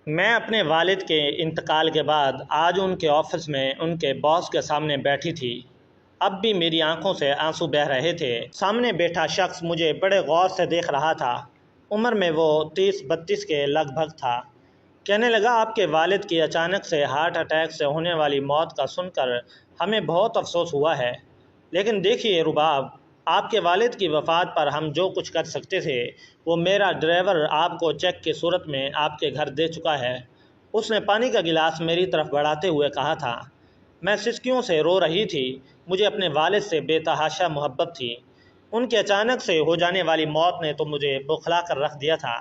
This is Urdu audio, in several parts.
میں اپنے والد کے انتقال کے بعد آج ان کے آفس میں ان کے باس کے سامنے بیٹھی تھی۔ اب بھی میری آنکھوں سے آنسو بہہ رہے تھے۔ سامنے بیٹھا شخص مجھے بڑے غور سے دیکھ رہا تھا۔ عمر میں وہ 30-32 کے لگ بھگ تھا۔ کہنے لگا، آپ کے والد کی اچانک سے ہارٹ اٹیک سے ہونے والی موت کا سن کر ہمیں بہت افسوس ہوا ہے، لیکن دیکھیے رباب، آپ کے والد کی وفات پر ہم جو کچھ کر سکتے تھے وہ میرا ڈرائیور آپ کو چیک کی صورت میں آپ کے گھر دے چکا ہے۔ اس نے پانی کا گلاس میری طرف بڑھاتے ہوئے کہا تھا۔ میں سسکیوں سے رو رہی تھی۔ مجھے اپنے والد سے بے تحاشا محبت تھی۔ ان کے اچانک سے ہو جانے والی موت نے تو مجھے بوکھلا کر رکھ دیا تھا،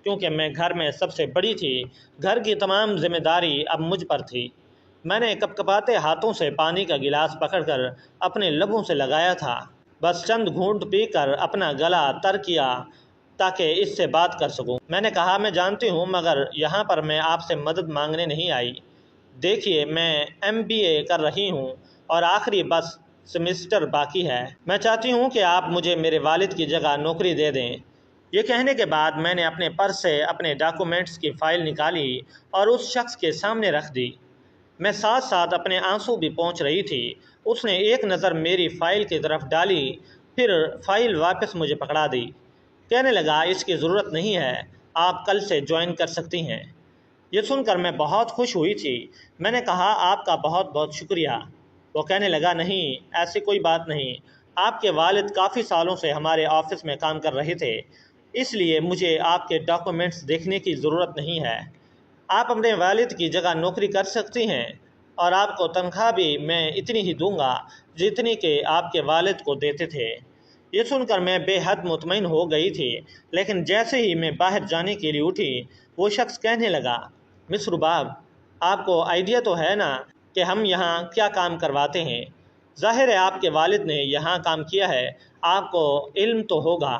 کیونکہ میں گھر میں سب سے بڑی تھی۔ گھر کی تمام ذمہ داری اب مجھ پر تھی۔ میں نے کپکپاتے ہاتھوں سے پانی کا گلاس پکڑ کر اپنے لبوں سے لگایا تھا، بس چند گھونٹ پی کر اپنا گلا تر کیا تاکہ اس سے بات کر سکوں۔ میں نے کہا، میں جانتی ہوں، مگر یہاں پر میں آپ سے مدد مانگنے نہیں آئی۔ دیکھیے، میں MBA کر رہی ہوں اور آخری بس سمسٹر باقی ہے۔ میں چاہتی ہوں کہ آپ مجھے میرے والد کی جگہ نوکری دے دیں۔ یہ کہنے کے بعد میں نے اپنے پرس سے اپنے ڈاکومنٹس کی فائل نکالی اور اس شخص کے سامنے رکھ دی۔ میں ساتھ ساتھ اپنے آنسو بھی پہنچ رہی تھی۔ اس نے ایک نظر میری فائل کی طرف ڈالی، پھر فائل واپس مجھے پکڑا دی۔ کہنے لگا، اس کی ضرورت نہیں ہے، آپ کل سے جوائن کر سکتی ہیں۔ یہ سن کر میں بہت خوش ہوئی تھی۔ میں نے کہا، آپ کا بہت بہت شکریہ۔ وہ کہنے لگا، نہیں، ایسی کوئی بات نہیں، آپ کے والد کافی سالوں سے ہمارے آفس میں کام کر رہے تھے، اس لیے مجھے آپ کے ڈاکومنٹس دیکھنے کی ضرورت نہیں ہے۔ آپ اپنے والد کی جگہ نوکری کر سکتی ہیں اور آپ کو تنخواہ بھی میں اتنی ہی دوں گا جتنی کہ آپ کے والد کو دیتے تھے۔ یہ سن کر میں بے حد مطمئن ہو گئی تھی، لیکن جیسے ہی میں باہر جانے کے لیے اٹھی، وہ شخص کہنے لگا، مس رباب، آپ کو آئیڈیا تو ہے نا کہ ہم یہاں کیا کام کرواتے ہیں؟ ظاہر ہے آپ کے والد نے یہاں کام کیا ہے، آپ کو علم تو ہوگا۔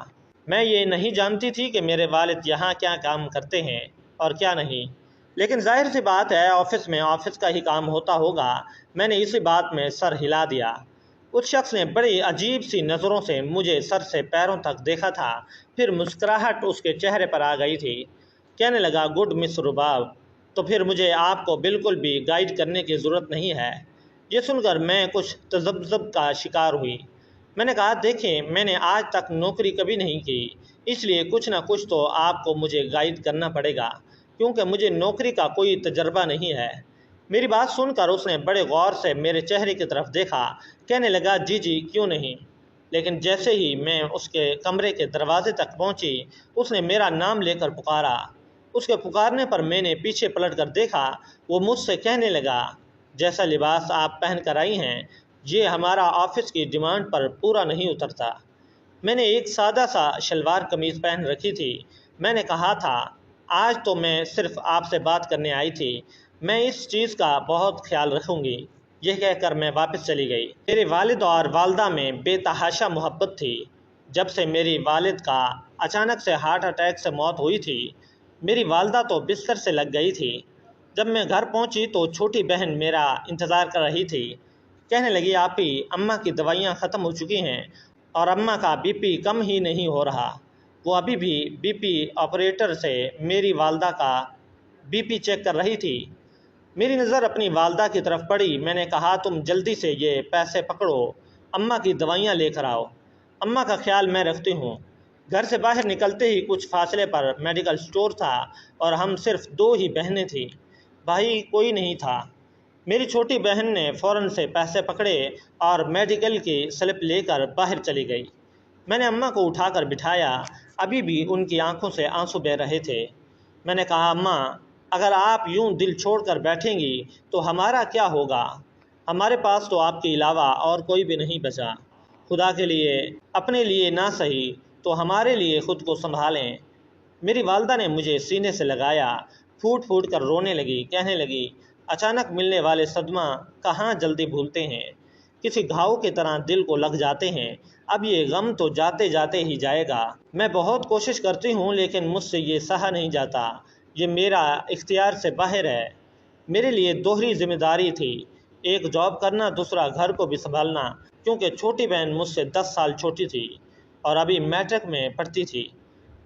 میں یہ نہیں جانتی تھی کہ میرے والد یہاں کیا کام کرتے ہیں اور کیا نہیں، لیکن ظاہر سی بات ہے آفس کا ہی کام ہوتا ہوگا۔ میں نے اسی بات میں سر ہلا دیا۔ اس شخص نے بڑی عجیب سی نظروں سے مجھے سر سے پیروں تک دیکھا تھا، پھر مسکراہٹ اس کے چہرے پر آ گئی تھی۔ کہنے لگا، گڈ مس رباب، تو پھر مجھے آپ کو بالکل بھی گائیڈ کرنے کی ضرورت نہیں ہے۔ یہ سن کر میں کچھ تذبذب کا شکار ہوئی۔ میں نے کہا، دیکھیں، میں نے آج تک نوکری کبھی نہیں کی، اس لیے کچھ نہ کچھ تو آپ کو مجھے گائیڈ کرنا پڑے گا، کیونکہ مجھے نوکری کا کوئی تجربہ نہیں ہے۔ میری بات سن کر اس نے بڑے غور سے میرے چہرے کی طرف دیکھا۔ کہنے لگا، جی جی، کیوں نہیں۔ لیکن جیسے ہی میں اس کے کمرے کے دروازے تک پہنچی، اس نے میرا نام لے کر پکارا۔ اس کے پکارنے پر میں نے پیچھے پلٹ کر دیکھا۔ وہ مجھ سے کہنے لگا، جیسا لباس آپ پہن کر آئی ہیں، یہ ہمارا آفس کی ڈیمانڈ پر پورا نہیں اترتا۔ میں نے ایک سادہ سا شلوار قمیض پہن رکھی تھی۔ میں نے کہا تھا، آج تو میں صرف آپ سے بات کرنے آئی تھی، میں اس چیز کا بہت خیال رکھوں گی۔ یہ کہہ کر میں واپس چلی گئی۔ میرے والد اور والدہ میں بے تحاشا محبت تھی۔ جب سے میری والد کا اچانک سے ہارٹ اٹیک سے موت ہوئی تھی، میری والدہ تو بستر سے لگ گئی تھی۔ جب میں گھر پہنچی تو چھوٹی بہن میرا انتظار کر رہی تھی۔ کہنے لگی، آپی، اماں کی دوائیاں ختم ہو چکی ہیں اور اماں کا BP کم ہی نہیں ہو رہا۔ وہ ابھی بھی BP آپریٹر سے میری والدہ کا BP چیک کر رہی تھی۔ میری نظر اپنی والدہ کی طرف پڑی۔ میں نے کہا، تم جلدی سے یہ پیسے پکڑو، اماں کی دوائیاں لے کر آؤ، اماں کا خیال میں رکھتی ہوں۔ گھر سے باہر نکلتے ہی کچھ فاصلے پر میڈیکل سٹور تھا اور ہم صرف 2 ہی بہنیں تھیں، بھائی کوئی نہیں تھا۔ میری چھوٹی بہن نے فوراً سے پیسے پکڑے اور میڈیکل کی سلپ لے کر باہر چلی گئی۔ میں نے اماں کو اٹھا کر بٹھایا۔ ابھی بھی ان کی آنکھوں سے آنسو بہہ رہے تھے۔ میں نے کہا، اماں، اگر آپ یوں دل چھوڑ کر بیٹھیں گی تو ہمارا کیا ہوگا؟ ہمارے پاس تو آپ کے علاوہ اور کوئی بھی نہیں بچا۔ خدا کے لیے اپنے لیے نہ سہی تو ہمارے لیے خود کو سنبھالیں۔ میری والدہ نے مجھے سینے سے لگایا، پھوٹ پھوٹ کر رونے لگی۔ کہنے لگی، اچانک ملنے والے صدمہ کہاں جلدی بھولتے ہیں، کسی گھاؤ کی طرح دل کو لگ جاتے ہیں۔ اب یہ غم تو جاتے جاتے ہی جائے گا۔ میں بہت کوشش کرتی ہوں لیکن مجھ سے یہ سہا نہیں جاتا، یہ میرا اختیار سے باہر ہے۔ میرے لیے دوہری ذمہ داری تھی، ایک جاب کرنا، دوسرا گھر کو بھی سنبھالنا، کیونکہ چھوٹی بہن مجھ سے 10 سال چھوٹی تھی اور ابھی میٹرک میں پڑھتی تھی۔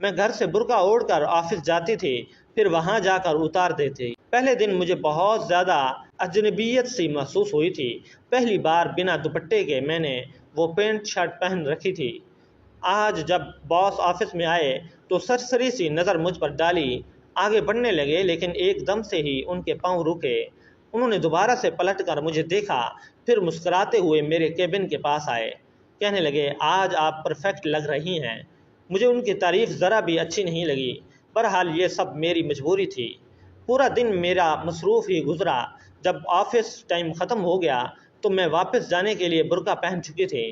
میں گھر سے برقع اوڑھ کر آفس جاتی تھی، پھر وہاں جا کر اتار دیتی۔ پہلے دن مجھے بہت زیادہ اجنبیت سی محسوس ہوئی تھی۔ پہلی بار بنا دوپٹے کے میں نے وہ پینٹ شرٹ پہن رکھی تھی۔ آج جب باس آفس میں آئے تو سرسری سی نظر مجھ پر ڈالی، آگے بڑھنے لگے لیکن ایک دم سے ہی ان کے پاؤں رکے۔ انہوں نے دوبارہ سے پلٹ کر مجھے دیکھا، پھر مسکراتے ہوئے میرے کیبن کے پاس آئے۔ کہنے لگے، آج آپ پرفیکٹ لگ رہی ہیں۔ مجھے ان کی تعریف ذرا بھی اچھی نہیں لگی، بہرحال یہ سب میری مجبوری تھی۔ پورا دن میرا مصروف ہی گزرا۔ جب آفس ٹائم ختم ہو گیا تو میں واپس جانے کے لیے برقع پہن چکی تھی۔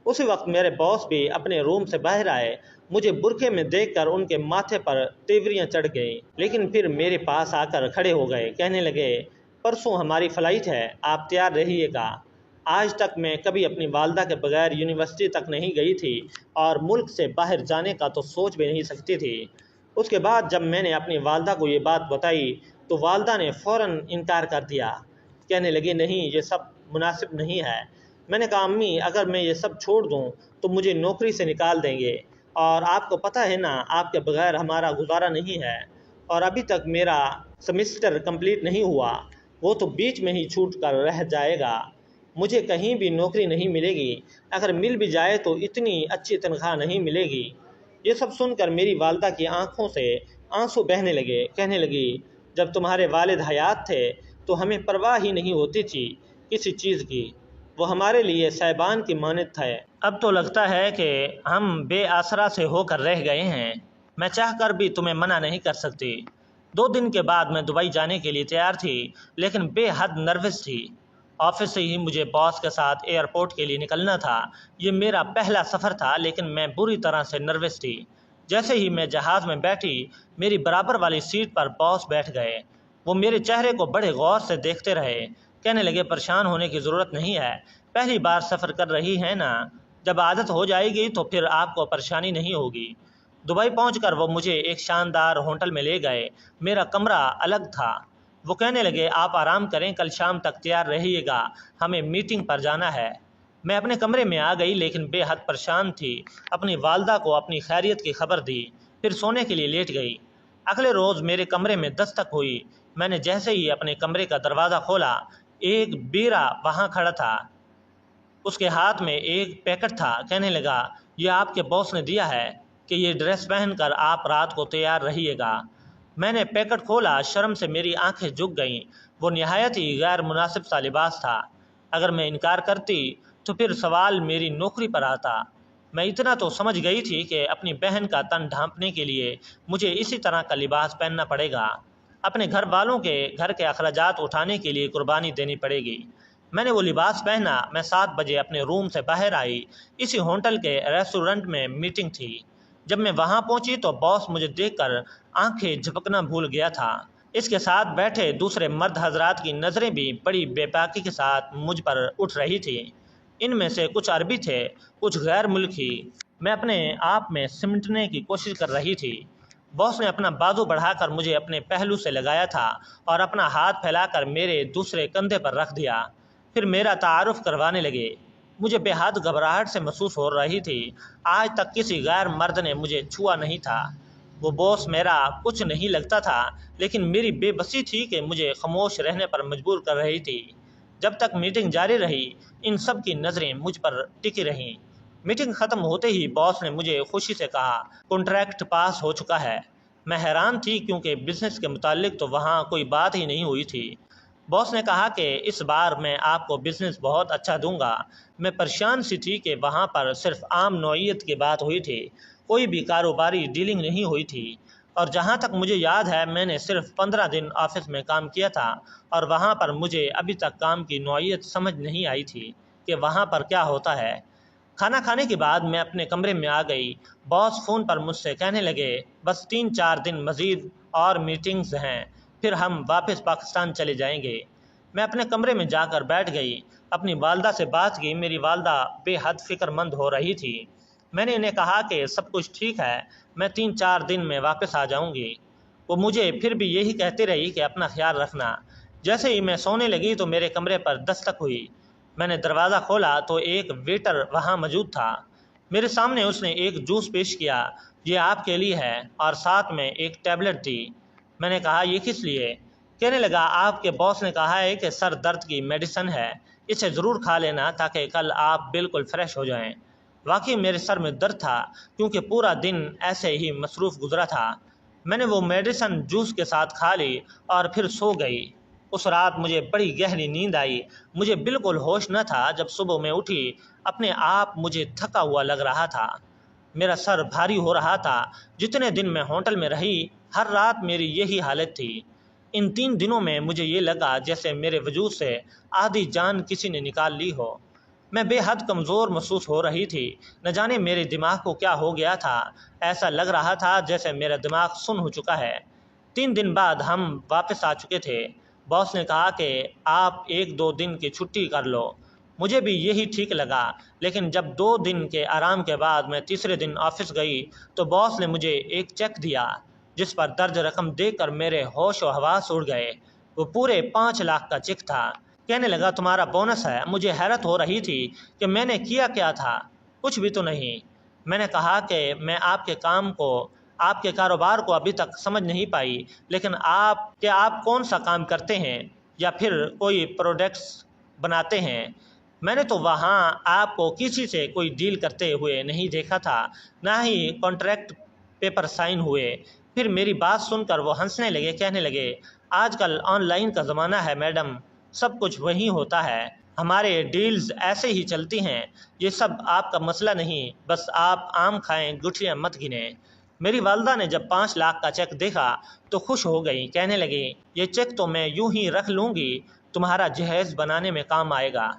اسی وقت میرے باس بھی اپنے روم سے باہر آئے۔ مجھے برقعے میں دیکھ کر ان کے ماتھے پر تیوریاں چڑھ گئیں، لیکن پھر میرے پاس آ کر کھڑے ہو گئے۔ کہنے لگے، پرسوں ہماری فلائٹ ہے، آپ تیار رہیے گا۔ آج تک میں کبھی اپنی والدہ کے بغیر یونیورسٹی تک نہیں گئی تھی اور ملک سے باہر جانے کا تو سوچ بھی نہیں سکتی تھی۔ اس کے بعد جب میں نے اپنی والدہ کو یہ بات بتائی تو والدہ نے فوراً انکار کر دیا۔ کہنے لگی، نہیں، یہ سب مناسب نہیں ہے۔ میں نے کہا، امی، اگر میں یہ سب چھوڑ دوں تو مجھے نوکری سے نکال دیں گے، اور آپ کو پتہ ہے نا، آپ کے بغیر ہمارا گزارا نہیں ہے، اور ابھی تک میرا سمسٹر کمپلیٹ نہیں ہوا، وہ تو بیچ میں ہی چھوٹ کر رہ جائے گا۔ مجھے کہیں بھی نوکری نہیں ملے گی، اگر مل بھی جائے تو اتنی اچھی تنخواہ نہیں ملے گی۔ یہ سب سن کر میری والدہ کی آنکھوں سے آنسو بہنے لگے۔ کہنے لگی، جب تمہارے والد حیات تھے تو ہمیں پرواہ ہی نہیں ہوتی تھی کسی چیز کی، وہ ہمارے لیے صاحبان کی مانند تھے۔ اب تو لگتا ہے کہ ہم بے آسرا سے ہو کر رہ گئے ہیں۔ میں چاہ کر بھی تمہیں منع نہیں کر سکتی۔ 2 دن کے بعد میں دبئی جانے کے لیے تیار تھی، لیکن بے حد نروس تھی۔ آفس سے ہی مجھے باس کے ساتھ ایئرپورٹ کے لیے نکلنا تھا۔ یہ میرا پہلا سفر تھا، لیکن میں بری طرح سے نروس تھی۔ جیسے ہی میں جہاز میں بیٹھی، میری برابر والی سیٹ پر باس بیٹھ گئے۔ وہ میرے چہرے کو بڑے غور سے دیکھتے رہے۔ کہنے لگے، پریشان ہونے کی ضرورت نہیں ہے، پہلی بار سفر کر رہی ہیں نا، جب عادت ہو جائے گی تو پھر آپ کو پریشانی نہیں ہوگی۔ دبئی پہنچ کر وہ مجھے ایک شاندار ہوٹل میں لے گئے۔ میرا کمرہ الگ تھا۔ وہ کہنے لگے، آپ آرام کریں، کل شام تک تیار رہیے گا، ہمیں میٹنگ پر جانا ہے۔ میں اپنے کمرے میں آ گئی، لیکن بے حد پریشان تھی۔ اپنی والدہ کو اپنی خیریت کی خبر دی، پھر سونے کے لیے لیٹ گئی۔ اگلے روز میرے کمرے میں دستک ہوئی۔ میں نے جیسے ہی اپنے کمرے کا دروازہ کھولا، ایک بیرا وہاں کھڑا تھا۔ اس کے ہاتھ میں ایک پیکٹ تھا۔ کہنے لگا، یہ آپ کے باس نے دیا ہے کہ یہ ڈریس پہن کر آپ رات کو تیار رہیے گا۔ میں نے پیکٹ کھولا، شرم سے میری آنکھیں جھک گئیں۔ وہ نہایت ہی غیر مناسب سا لباس تھا۔ اگر میں انکار کرتی تو پھر سوال میری نوکری پر آتا۔ میں اتنا تو سمجھ گئی تھی کہ اپنی بہن کا تن ڈھانپنے کے لیے مجھے اسی طرح کا لباس پہننا پڑے گا، اپنے گھر والوں کے گھر کے اخراجات اٹھانے کے لیے قربانی دینی پڑے گی۔ میں نے وہ لباس پہنا۔ میں 7 بجے اپنے روم سے باہر آئی۔ اسی ہوٹل کے ریسٹورنٹ میں میٹنگ تھی۔ جب میں وہاں پہنچی تو باس مجھے دیکھ کر آنکھیں جھپکنا بھول گیا تھا۔ اس کے ساتھ بیٹھے دوسرے مرد حضرات کی نظریں بھی بڑی بے باکی کے ساتھ مجھ پر اٹھ رہی تھیں۔ ان میں سے کچھ عربی تھے، کچھ غیر ملکی۔ میں اپنے آپ میں سمٹنے کی کوشش کر رہی تھی۔ باس نے اپنا بازو بڑھا کر مجھے اپنے پہلو سے لگایا تھا اور اپنا ہاتھ پھیلا کر میرے دوسرے کندھے پر رکھ دیا۔ پھر میرا تعارف کروانے لگے۔ مجھے بے حد گھبراہٹ سے محسوس ہو رہی تھی۔ آج تک کسی غیر مرد نے مجھے چھوا نہیں تھا۔ وہ باس میرا کچھ نہیں لگتا تھا، لیکن میری بے بسی تھی کہ مجھے خاموش رہنے پر مجبور کر رہی تھی۔ جب تک میٹنگ جاری رہی، ان سب کی نظریں مجھ پر ٹکی رہیں۔ میٹنگ ختم ہوتے ہی باس نے مجھے خوشی سے کہا، کنٹریکٹ پاس ہو چکا ہے۔ میں حیران تھی کیونکہ بزنس کے متعلق تو وہاں کوئی بات ہی نہیں ہوئی تھی۔ باس نے کہا کہ اس بار میں آپ کو بزنس بہت اچھا دوں گا۔ میں پریشان سی تھی کہ وہاں پر صرف عام نوعیت کی بات ہوئی تھی، کوئی بھی کاروباری ڈیلنگ نہیں ہوئی تھی، اور جہاں تک مجھے یاد ہے میں نے صرف 15 دن آفس میں کام کیا تھا، اور وہاں پر مجھے ابھی تک کام کی نوعیت سمجھ نہیں آئی تھی کہ وہاں پر کیا ہوتا ہے۔ کھانا کھانے کے بعد میں اپنے کمرے میں آ گئی۔ باس فون پر مجھ سے کہنے لگے، بس 3-4 دن مزید اور میٹنگز ہیں، پھر ہم واپس پاکستان چلے جائیں گے۔ میں اپنے کمرے میں جا کر بیٹھ گئی، اپنی والدہ سے بات کی۔ میری والدہ بے حد فکر مند ہو رہی تھی۔ میں نے انہیں کہا کہ سب کچھ ٹھیک ہے، میں 3-4 دن میں واپس آ جاؤں گی۔ وہ مجھے پھر بھی یہی کہتی رہی کہ اپنا خیال رکھنا۔ جیسے ہی میں سونے لگی تو میرے کمرے پر دستک ہوئی۔ میں نے دروازہ کھولا تو ایک ویٹر وہاں موجود تھا۔ میرے سامنے اس نے ایک جوس پیش کیا۔ یہ آپ کے لیے ہے، اور ساتھ میں ایک ٹیبلٹ دی۔ میں نے کہا یہ کس لیے؟ کہنے لگا آپ کے باس نے کہا ہے کہ سر درد کی میڈیسن ہے، اسے ضرور کھا لینا تاکہ کل آپ بالکل فریش ہو جائیں۔ واقعی میرے سر میں درد تھا کیونکہ پورا دن ایسے ہی مصروف گزرا تھا۔ میں نے وہ میڈیسن جوس کے ساتھ کھا لی اور پھر سو گئی۔ اس رات مجھے بڑی گہری نیند آئی۔ مجھے بالکل ہوش نہ تھا۔ جب صبح میں اٹھی اپنے آپ مجھے تھکا ہوا لگ رہا تھا، میرا سر بھاری ہو رہا تھا۔ جتنے دن میں ہوٹل میں رہی ہر رات میری یہی حالت تھی۔ ان 3 دنوں میں مجھے یہ لگا جیسے میرے وجود سے آدھی جان کسی نے نکال لی ہو۔ میں بے حد کمزور محسوس ہو رہی تھی۔ نہ جانے میرے دماغ کو کیا ہو گیا تھا، ایسا لگ رہا تھا جیسے میرا دماغ سن ہو چکا ہے۔ 3 دن بعد ہم واپس آ چکے تھے۔ باس نے کہا کہ آپ 1-2 دن کی چھٹی کر لو۔ مجھے بھی یہی ٹھیک لگا، لیکن جب 2 دن کے آرام کے بعد میں تیسرے دن آفس گئی تو باس نے مجھے ایک چیک دیا جس پر درج رقم دیکھ کر میرے ہوش و حواس اڑ گئے۔ وہ پورے 5 لاکھ کا چیک تھا۔ کہنے لگا تمہارا بونس ہے۔ مجھے حیرت ہو رہی تھی کہ میں نے کیا کیا تھا، کچھ بھی تو نہیں۔ میں نے کہا کہ میں آپ کے کام کو، آپ کے کاروبار کو ابھی تک سمجھ نہیں پائی، لیکن آپ کون سا کام کرتے ہیں یا پھر کوئی پروڈکٹس بناتے ہیں؟ میں نے تو وہاں آپ کو کسی سے کوئی ڈیل کرتے ہوئے نہیں دیکھا تھا، نہ ہی کانٹریکٹ پیپر سائن ہوئے۔ پھر میری بات سن کر وہ ہنسنے لگے، کہنے لگے آج کل آن لائن کا زمانہ ہے میڈم، سب کچھ وہیں ہوتا ہے، ہمارے ڈیلز ایسے ہی چلتی ہیں، یہ سب آپ کا مسئلہ نہیں، بس آپ آم کھائیں گٹھلیاں مت گنیں۔ میری والدہ نے جب 5 لاکھ کا چیک دیکھا تو خوش ہو گئی، کہنے لگی یہ چیک تو میں یوں ہی رکھ لوں گی، تمہارا جہیز بنانے میں کام آئے گا۔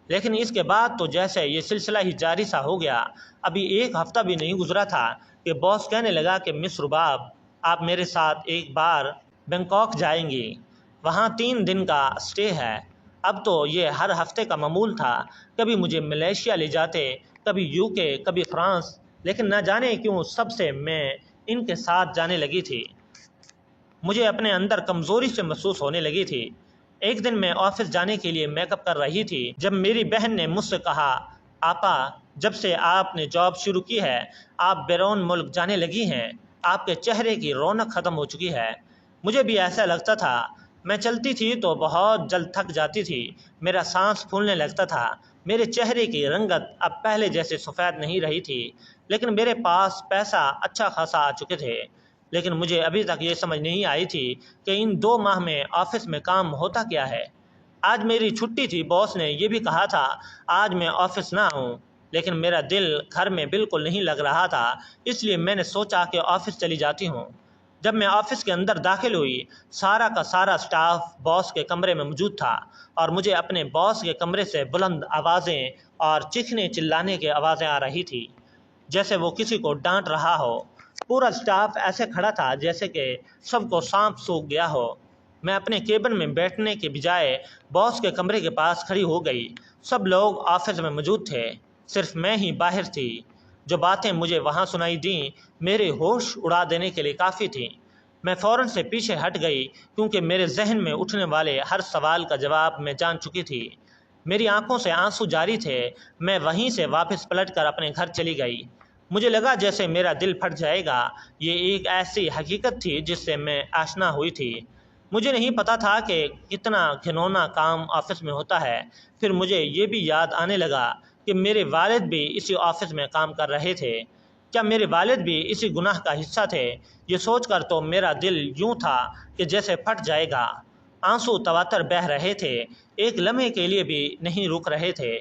لیکن اس کے بعد تو جیسے یہ سلسلہ ہی جاری سا ہو گیا۔ ابھی 1 ہفتہ بھی نہیں گزرا تھا کہ باس کہنے لگا کہ مس رباب آپ میرے ساتھ ایک بار بینکاک جائیں گی، وہاں 3 دن کا اسٹے ہے۔ اب تو یہ ہر ہفتے کا معمول تھا۔ کبھی مجھے ملیشیا لے جاتے، کبھی UK، کبھی فرانس، لیکن نہ جانے کیوں سب سے میں ان کے ساتھ جانے لگی تھی۔ مجھے اپنے اندر کمزوری سے محسوس ہونے لگی تھی۔ ایک دن میں آفس جانے کے لیے میک اپ کر رہی تھی جب میری بہن نے مجھ سے کہا آپا جب سے آپ نے جاب شروع کی ہے آپ بیرون ملک جانے لگی ہیں، آپ کے چہرے کی رونق ختم ہو چکی ہے۔ مجھے بھی ایسا لگتا تھا۔ میں چلتی تھی تو بہت جلد تھک جاتی تھی، میرا سانس پھولنے لگتا تھا، میرے چہرے کی رنگت اب پہلے جیسے سفید نہیں رہی تھی، لیکن میرے پاس پیسہ اچھا خاصا آ چکے تھے۔ لیکن مجھے ابھی تک یہ سمجھ نہیں آئی تھی کہ ان 2 ماہ میں آفس میں کام ہوتا کیا ہے۔ آج میری چھٹی تھی، باس نے یہ بھی کہا تھا آج میں آفس نہ آؤں، لیکن میرا دل گھر میں بالکل نہیں لگ رہا تھا، اس لیے میں نے سوچا کہ آفس چلی جاتی ہوں۔ جب میں آفس کے اندر داخل ہوئی، سارا کا سارا سٹاف باس کے کمرے میں موجود تھا اور مجھے اپنے باس کے کمرے سے بلند آوازیں اور چیخنے چلانے کی آوازیں آ رہی تھی جیسے وہ کسی کو ڈانٹ رہا ہو۔ پورا سٹاف ایسے کھڑا تھا جیسے کہ سب کو سانپ سونگھ گیا ہو۔ میں اپنے کیبن میں بیٹھنے کے بجائے باس کے کمرے کے پاس کھڑی ہو گئی۔ سب لوگ آفس میں موجود تھے، صرف میں ہی باہر تھی۔ جو باتیں مجھے وہاں سنائی دیں میرے ہوش اڑا دینے کے لیے کافی تھیں۔ میں فوراً سے پیچھے ہٹ گئی کیونکہ میرے ذہن میں اٹھنے والے ہر سوال کا جواب میں جان چکی تھی۔ میری آنکھوں سے آنسو جاری تھے۔ میں وہیں سے واپس پلٹ کر اپنے گھر چلی گئی۔ مجھے لگا جیسے میرا دل پھٹ جائے گا۔ یہ ایک ایسی حقیقت تھی جس سے میں آشنا ہوئی تھی۔ مجھے نہیں پتا تھا کہ کتنا گھنونا کام آفس میں ہوتا ہے۔ پھر مجھے یہ بھی یاد آنے لگا کہ میرے والد بھی اسی آفس میں کام کر رہے تھے۔ کیا میرے والد بھی اسی گناہ کا حصہ تھے؟ یہ سوچ کر تو میرا دل یوں تھا کہ جیسے پھٹ جائے گا۔ آنسو تواتر بہہ رہے تھے، ایک لمحے کے لیے بھی نہیں رک رہے تھے۔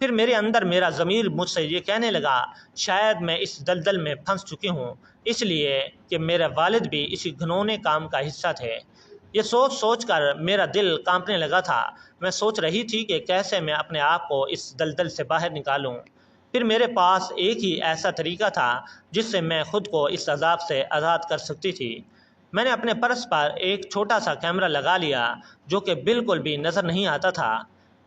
پھر میرے اندر میرا ضمیر مجھ سے یہ کہنے لگا شاید میں اس دلدل میں پھنس چکی ہوں اس لیے کہ میرے والد بھی اسی گھنونے کام کا حصہ تھے۔ یہ سوچ سوچ کر میرا دل کانپنے لگا تھا۔ میں سوچ رہی تھی کہ کیسے میں اپنے آپ کو اس دلدل سے باہر نکالوں۔ پھر میرے پاس ایک ہی ایسا طریقہ تھا جس سے میں خود کو اس عذاب سے آزاد کر سکتی تھی۔ میں نے اپنے پرس پر ایک چھوٹا سا کیمرہ لگا لیا جو کہ بالکل بھی نظر نہیں آتا تھا۔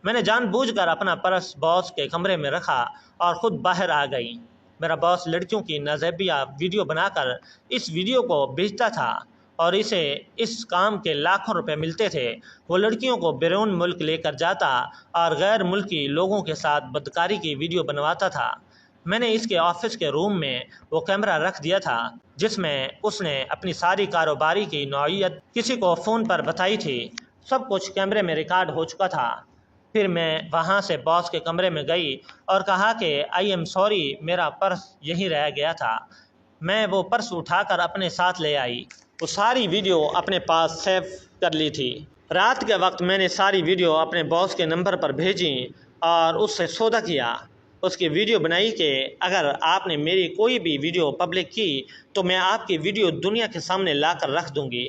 میں نے جان بوجھ کر اپنا پرس باس کے کمرے میں رکھا اور خود باہر آ گئی۔ میرا باس لڑکیوں کی نازیبیہ ویڈیو بنا کر اس ویڈیو کو بیچتا تھا اور اسے اس کام کے لاکھوں روپے ملتے تھے۔ وہ لڑکیوں کو بیرون ملک لے کر جاتا اور غیر ملکی لوگوں کے ساتھ بدکاری کی ویڈیو بنواتا تھا۔ میں نے اس کے آفس کے روم میں وہ کیمرہ رکھ دیا تھا جس میں اس نے اپنی ساری کاروباری کی نوعیت کسی کو فون پر بتائی تھی۔ سب کچھ کیمرے میں ریکارڈ ہو چکا تھا۔ پھر میں وہاں سے باس کے کمرے میں گئی اور کہا کہ آئی ایم سوری، میرا پرس یہیں رہ گیا تھا۔ میں وہ پرس اٹھا کر اپنے ساتھ لے آئی۔ وہ ساری ویڈیو اپنے پاس سیو کر لی تھی۔ رات کے وقت میں نے ساری ویڈیو اپنے باس کے نمبر پر بھیجی اور اس سے سودا کیا۔ اس کی ویڈیو بنائی کہ اگر آپ نے میری کوئی بھی ویڈیو پبلک کی تو میں آپ کی ویڈیو دنیا کے سامنے لا کر رکھ دوں گی،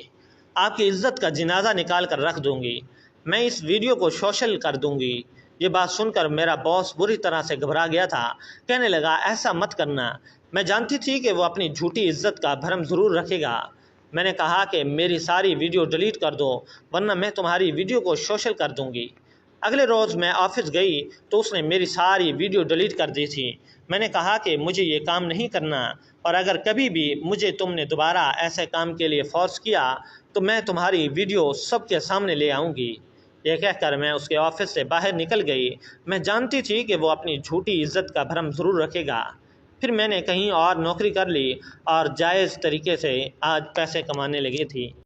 آپ کی عزت کا جنازہ نکال کر رکھ دوں گی، میں اس ویڈیو کو سوشل کر دوں گی۔ یہ بات سن کر میرا باس بری طرح سے گھبرا گیا تھا۔ کہنے لگا ایسا مت کرنا، میں جانتی تھی کہ وہ اپنی جھوٹی عزت کا بھرم ضرور رکھے گا۔ میں نے کہا کہ میری ساری ویڈیو ڈیلیٹ کر دو ورنہ میں تمہاری ویڈیو کو سوشل کر دوں گی۔ اگلے روز میں آفس گئی تو اس نے میری ساری ویڈیو ڈیلیٹ کر دی تھی۔ میں نے کہا کہ مجھے یہ کام نہیں کرنا اور اگر کبھی بھی مجھے تم نے دوبارہ ایسے کام کے لیے فورس کیا تو میں تمہاری ویڈیو سب کے سامنے لے آؤں گی۔ یہ کہہ کر میں اس کے آفس سے باہر نکل گئی۔ میں جانتی تھی کہ وہ اپنی جھوٹی عزت کا بھرم ضرور رکھے گا۔ پھر میں نے کہیں اور نوکری کر لی اور جائز طریقے سے آج پیسے کمانے لگی تھی۔